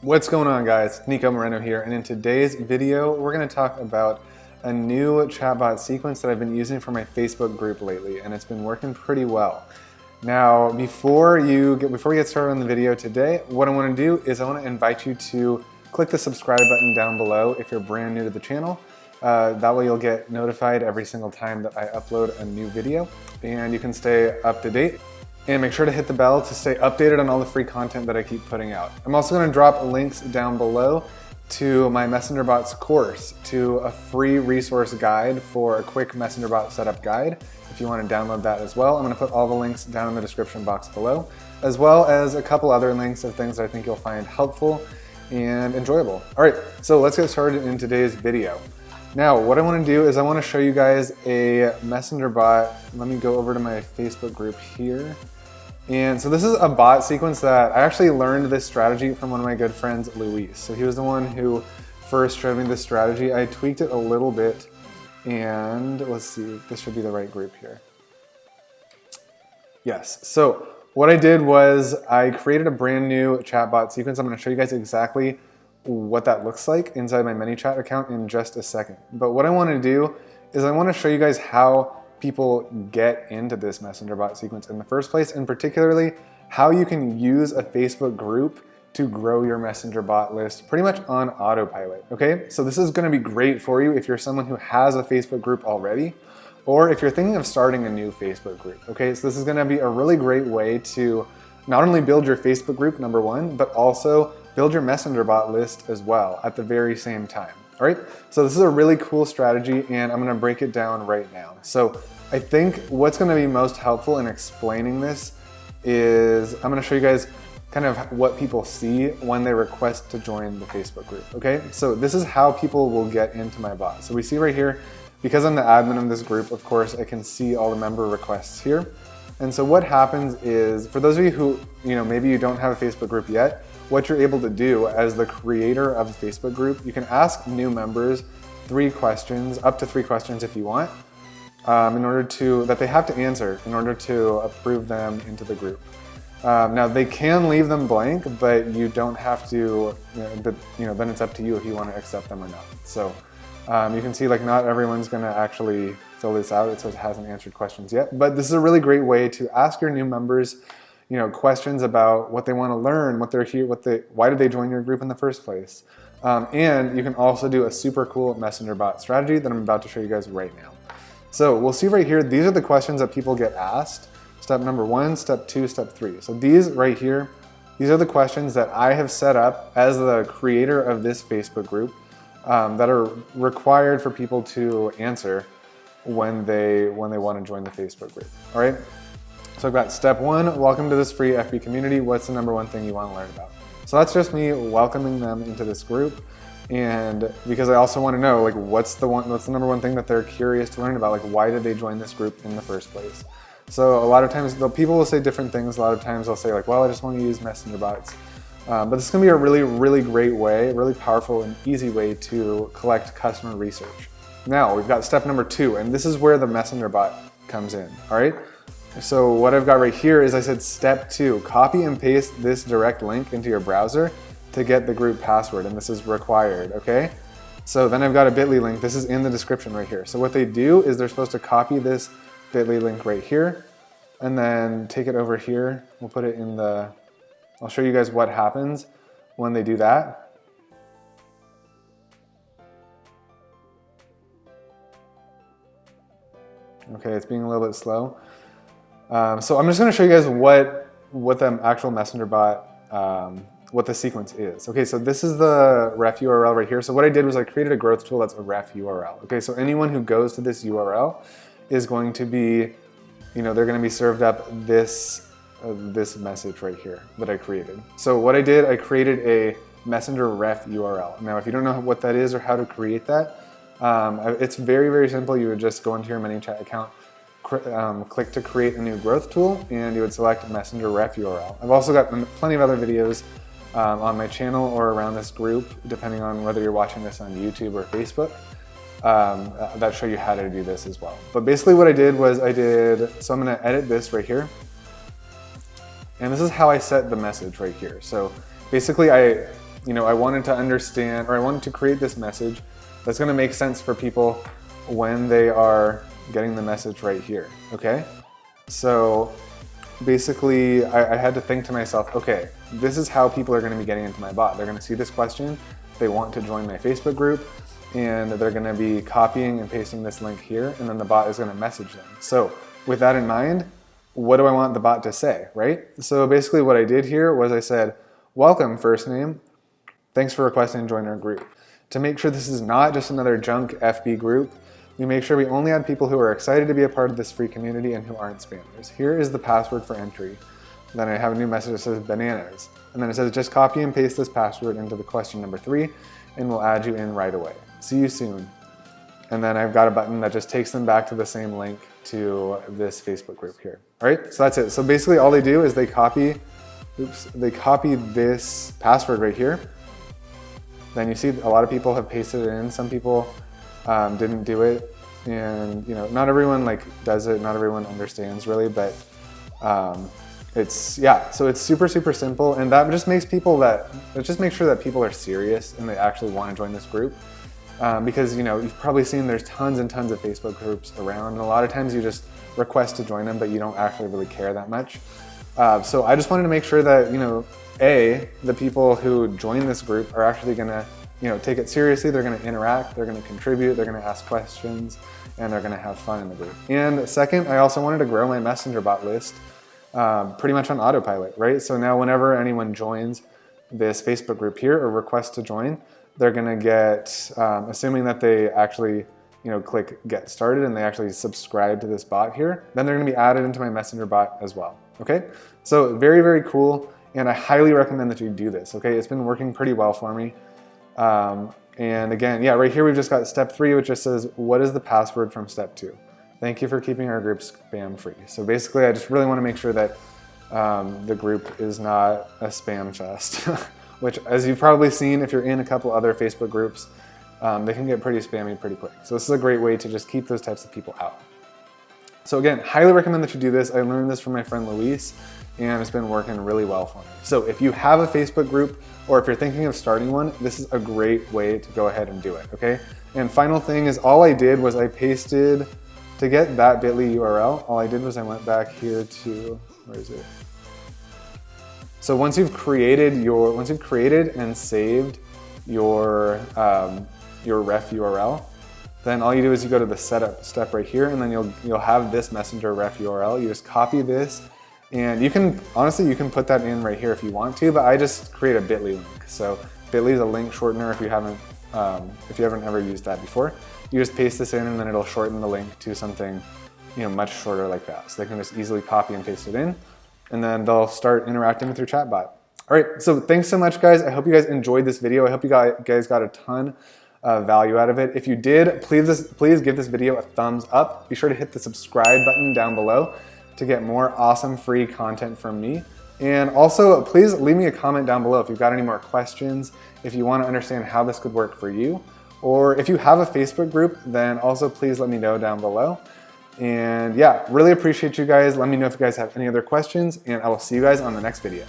What's going on, guys? Nico Moreno here, and in today's video we're going to talk about a new chatbot sequence that I've been using for my Facebook group lately, and it's been working pretty well. Now, before we get started on the video today, what I want to do is I want to invite you to click the subscribe button down below if you're brand new to the channel. That way you'll get notified every single time that I upload a new video, and you can stay up to date. And make sure to hit the bell to stay updated on all the free content that I keep putting out. I'm also going to drop links down below to my Messenger Bots course, to a free resource guide for a quick Messenger Bot setup guide, if you want to download that as well. I'm going to put all the links down in the description box below, as well as a couple other links of things that I think you'll find helpful and enjoyable. All right, so let's get started in today's video. Now, what I want to do is I want to show you guys a Messenger Bot. Let me go over to my Facebook group here. And so this is a bot sequence that I actually learned this strategy from one of my good friends, Luis. So he was the one who first showed me this strategy. I tweaked it a little bit, and let's see, this should be the right group here. Yes, so what I did was I created a brand new chatbot sequence. I'm going to show you guys exactly what that looks like inside my ManyChat account in just a second. But what I want to do is I want to show you guys how people get into this Messenger Bot sequence in the first place, and particularly how you can use a Facebook group to grow your Messenger Bot list pretty much on autopilot, okay? So this is gonna be great for you if you're someone who has a Facebook group already, or if you're thinking of starting a new Facebook group, okay? So this is gonna be a really great way to not only build your Facebook group, number one, but also build your Messenger Bot list as well at the very same time. All right, so this is a really cool strategy, and I'm gonna break it down right now. So I think what's gonna be most helpful in explaining this is I'm gonna show you guys kind of what people see when they request to join the Facebook group, okay? So this is how people will get into my bot. So we see right here, because I'm the admin of this group, of course, I can see all the member requests here. And so what happens is, for those of you who, maybe you don't have a Facebook group yet, what you're able to do as the creator of a Facebook group, you can ask new members 3 questions, up to 3 questions if you want, that they have to answer in order to approve them into the group. Now they can leave them blank, but you don't have to, then it's up to you if you want to accept them or not. So you can see, like, not everyone's gonna actually fill this out. It says it hasn't answered questions yet, but this is a really great way to ask your new members questions about what they want to learn, what they're here, why did they join your group in the first place. And you can also do a super cool Messenger Bot strategy that I'm about to show you guys right now. So we'll see right here, these are the questions that people get asked. Step number 1, step 2, step 3. So these right here, these are the questions that I have set up as the creator of this Facebook group that are required for people to answer when they want to join the Facebook group, all right? So I've got step 1, welcome to this free FB community. What's the number 1 thing you want to learn about? So that's just me welcoming them into this group. And because I also want to know, like, what's the number 1 thing that they're curious to learn about? Like, why did they join this group in the first place? So a lot of times people will say different things. A lot of times they'll say, like, well, I just want to use Messenger Bots. But this is going to be a really, really great way, really powerful and easy way to collect customer research. Now we've got step number 2, and this is where the Messenger Bot comes in, all right? So what I've got right here is I said step 2, copy and paste this direct link into your browser to get the group password, and this is required, okay? So then I've got a bit.ly link. This is in the description right here. So what they do is they're supposed to copy this bit.ly link right here and then take it over here. We'll put it in I'll show you guys what happens when they do that. Okay, it's being a little bit slow. So I'm just going to show you guys what the actual Messenger Bot, what the sequence is. Okay, so this is the ref URL right here. So what I did was I created a growth tool that's a ref URL. Okay, so anyone who goes to this URL is going to be, they're going to be served up this message right here that I created. So what I did, I created a Messenger ref URL. Now, if you don't know what that is or how to create that, it's very, very simple. You would just go into your ManyChat account, click to create a new growth tool, and you would select Messenger ref URL. I've also got plenty of other videos on my channel or around this group, depending on whether you're watching this on YouTube or Facebook, that show you how to do this as well. But basically what I did was so I'm gonna edit this right here. And this is how I set the message right here. So basically I wanted to understand, or I wanted to create this message that's going to make sense for people when they are getting the message right here, okay? So basically, I had to think to myself, okay, this is how people are going to be getting into my bot. They're going to see this question, they want to join my Facebook group, and they're going to be copying and pasting this link here, and then the bot is going to message them. So with that in mind, what do I want the bot to say, right? So basically what I did here was I said, welcome, first name. Thanks for requesting to join our group. To make sure this is not just another junk FB group, we make sure we only add people who are excited to be a part of this free community and who aren't spammers. Here is the password for entry. Then I have a new message that says bananas. And then it says just copy and paste this password into the question number 3 and we'll add you in right away. See you soon. And then I've got a button that just takes them back to the same link to this Facebook group here. All right, so that's it. So basically all they do is they copy this password right here. Then you see a lot of people have pasted it in. Some people didn't do it, and not everyone does it. Not everyone understands really, but so it's super simple, and that just makes sure that people are serious and they actually want to join this group. Because you've probably seen there's tons and tons of Facebook groups around, and a lot of times you just request to join them, but you don't actually really care that much. So I just wanted to make sure that the people who join this group are actually going to take it seriously. They're going to interact, they're going to contribute, they're going to ask questions, and they're going to have fun in the group. And second, I also wanted to grow my messenger bot list pretty much on autopilot, right? So now whenever anyone joins this Facebook group here or requests to join, they're going to get, assuming that they actually click get started and they actually subscribe to this bot here, then they're going to be added into my messenger bot as well. Okay, so very cool, and I highly recommend that you do this. Okay, it's been working pretty well for me. And again, right here we've just got step 3, which just says, what is the password from step 2? Thank you for keeping our group spam free. So basically I just really want to make sure that the group is not a spam fest, which, as you've probably seen, if you're in a couple other Facebook groups, they can get pretty spammy pretty quick. So this is a great way to just keep those types of people out. So again, highly recommend that you do this. I learned this from my friend Luis, and it's been working really well for me. So if you have a Facebook group, or if you're thinking of starting one, this is a great way to go ahead and do it, okay? And final thing is, all I did was I pasted, to get that bit.ly URL, all I did was I went back here to, where is it? So once you've created and saved your ref URL, then all you do is you go to the setup step right here, and then you'll have this messenger ref URL. You just copy this, and you can put that in right here if you want to, but I just create a bit.ly link. So bit.ly is a link shortener if you haven't ever used that before. You just paste this in, and then it'll shorten the link to something much shorter like that. So they can just easily copy and paste it in, and then they'll start interacting with your chatbot. All right, so thanks so much, guys. I hope you guys enjoyed this video. I hope you guys got a ton of value out of it. If you did, please give this video a thumbs up. Be sure to hit the subscribe button down below to get more awesome free content from me. And also, please leave me a comment down below if you've got any more questions, if you want to understand how this could work for you, or if you have a Facebook group, then also please let me know down below. And really appreciate you guys. Let me know if you guys have any other questions, and I will see you guys on the next video.